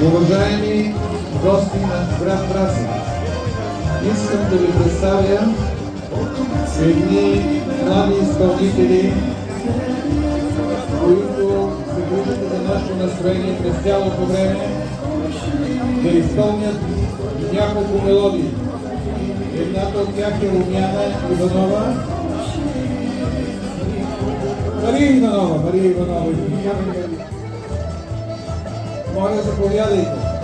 Уважаеми гости на град Враца, искам да ви представя едни млади изпълнители, които се грижат за нашето настроение през цялото време, да изпълнят няколко мелодии. Едната от тях е Румяна Иванова. Мария Иванова. Моля, заповядайте.